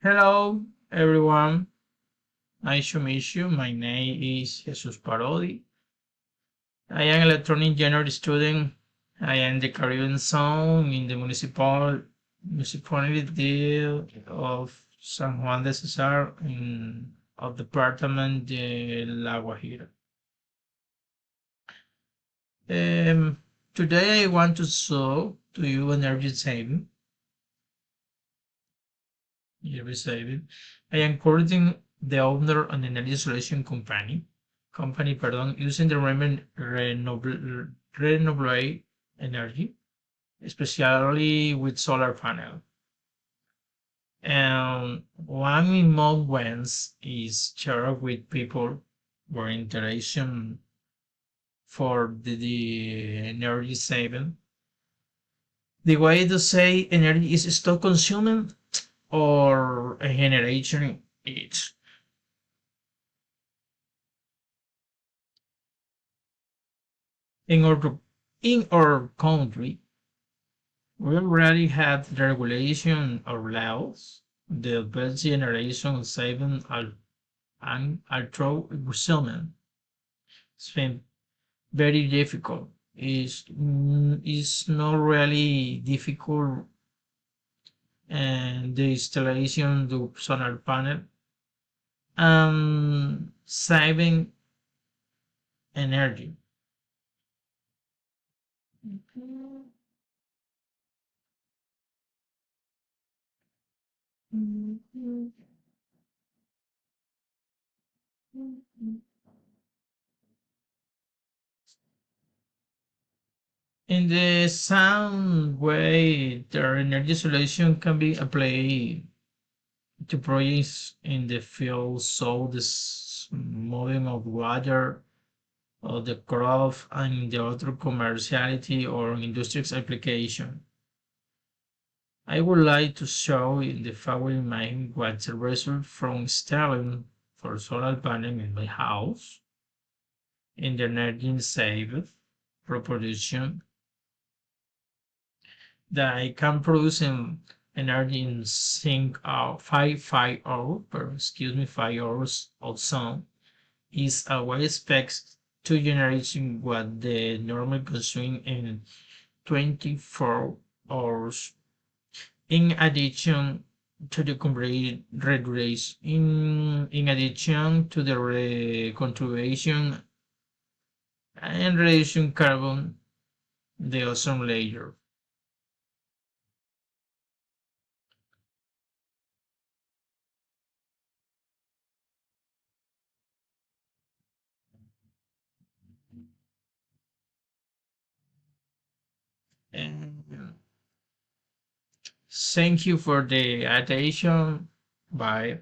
Hello, everyone. Nice to meet you. My name is Jesus Parodi. I am electronic engineering student. I am the Caribbean zone in the municipality of San Juan de Cesar in of department de La Guajira. Um, Today I want to show to you energy saving. I am currently the owner of an energy solution company, using the renewable energy, especially with solar panel. And one of my wins is share with people where interaction for the energy saving. The way to say energy is still consuming or a generation it. In our in our country, we already have regulation or laws. The best generation saving and ultra resilient. It's been very difficult. It's not really difficult, and the installation of solar panel and saving energy. In the same way, their energy solution can be applied to projects in the field, so the moving of water or the crop and the other commerciality or industries application. I would like to show in the following mind what's the result from installing for solar panel in my house in the energy saved production that I can produce energy in 5 hours of sun is a way expects to generation what the normal consume in 24 hours. In addition to the complete red race, in addition to the contribution and reduction carbon, the ozone layer. And thank you for the attention. Bye.